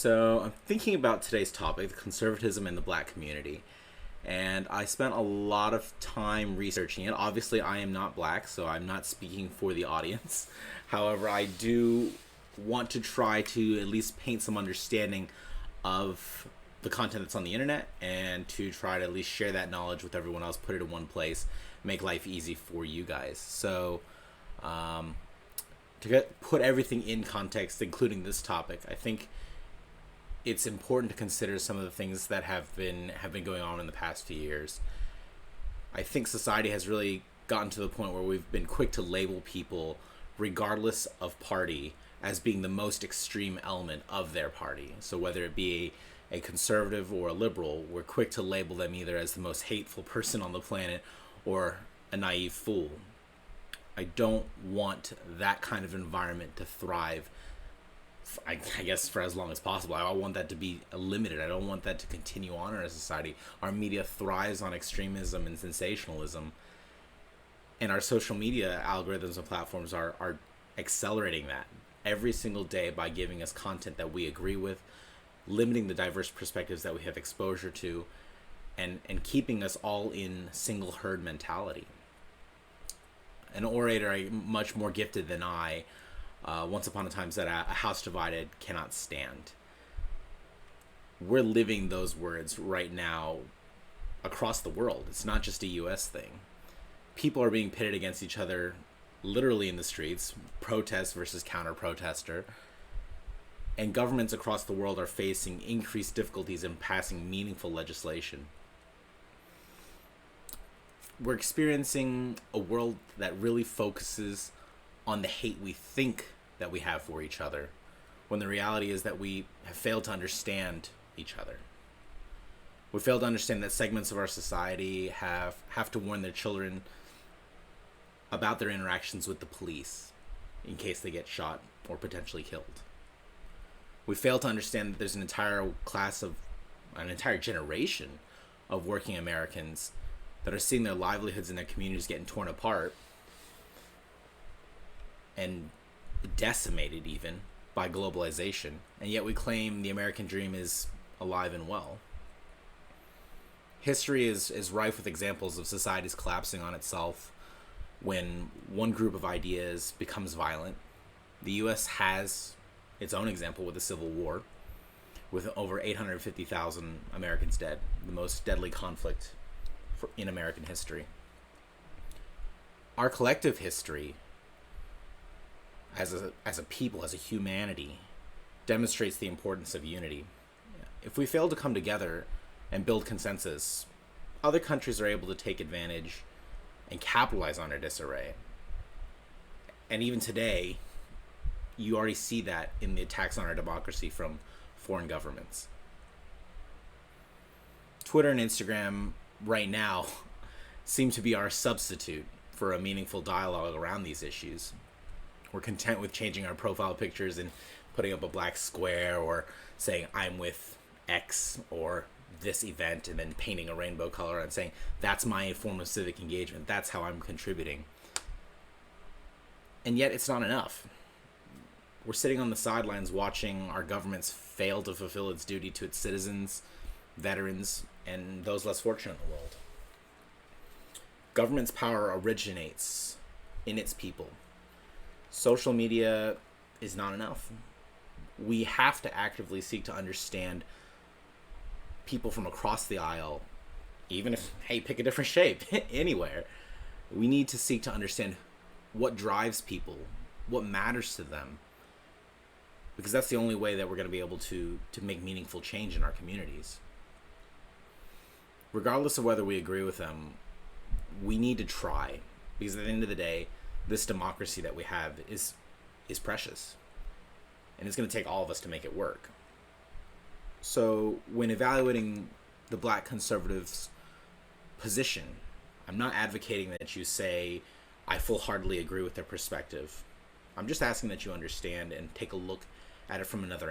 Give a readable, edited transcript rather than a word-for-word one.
So I'm thinking about today's topic, conservatism in the black community. And I spent a lot of time researching it. Obviously, I am not black, so I'm not speaking for the audience. However, I do want to try to at least paint some understanding of the content that's on the internet and to try to at least share that knowledge with everyone else, put it in one place, make life easy for you guys. So, put everything in context, including this topic, I think it's important to consider some of the things that have been going on in the past few years. I think society has really gotten to the point where we've been quick to label people, regardless of party, as being the most extreme element of their party. So whether it be a conservative or a liberal, we're quick to label them either as the most hateful person on the planet or a naive fool. I don't want that kind of environment to thrive, I guess, for as long as possible. I want that to be limited. I don't want that to continue on in our society. Our media thrives on extremism and sensationalism, and our social media algorithms and platforms are accelerating that every single day by giving us content that we agree with, limiting the diverse perspectives that we have exposure to, and keeping us all in single herd mentality. An orator much more gifted than I once upon a time said, a house divided cannot stand. We're living those words right now across the world. It's not just a US thing. People are being pitted against each other literally in the streets, protest versus counter-protester, and governments across the world are facing increased difficulties in passing meaningful legislation. We're experiencing a world that really focuses on the hate we think that we have for each other, when the reality is that we have failed to understand each other. We fail to understand that segments of our society have to warn their children about their interactions with the police in case they get shot or potentially killed. We fail to understand that there's an entire generation of working Americans that are seeing their livelihoods and their communities getting torn apart and decimated even by globalization, and yet we claim the American dream is alive and well. History is rife with examples of societies collapsing on itself when one group of ideas becomes violent. The U.S. has its own example with the Civil War, with over 850,000 Americans dead, the most deadly conflict in American history. Our collective history as a people, as a humanity, demonstrates the importance of unity. If we fail to come together and build consensus, other countries are able to take advantage and capitalize on our disarray. And even today, you already see that in the attacks on our democracy from foreign governments. Twitter and Instagram right now seem to be our substitute for a meaningful dialogue around these issues. We're content with changing our profile pictures and putting up a black square or saying I'm with X or this event and then painting a rainbow color and saying that's my form of civic engagement, that's how I'm contributing. And yet it's not enough. We're sitting on the sidelines watching our governments fail to fulfill its duty to its citizens, veterans, and those less fortunate in the world. Government's power originates in its people. Social media is not enough. We have to actively seek to understand people from across the aisle, even if, hey, pick a different shape, anywhere. We need to seek to understand what drives people, what matters to them, because that's the only way that we're going to be able to make meaningful change in our communities. Regardless of whether we agree with them, we need to try, because at the end of the day, this democracy that we have is precious, and it's going to take all of us to make it work. So when evaluating the black conservatives' position, I'm not advocating that you say I full-heartedly agree with their perspective. I'm just asking that you understand and take a look at it from another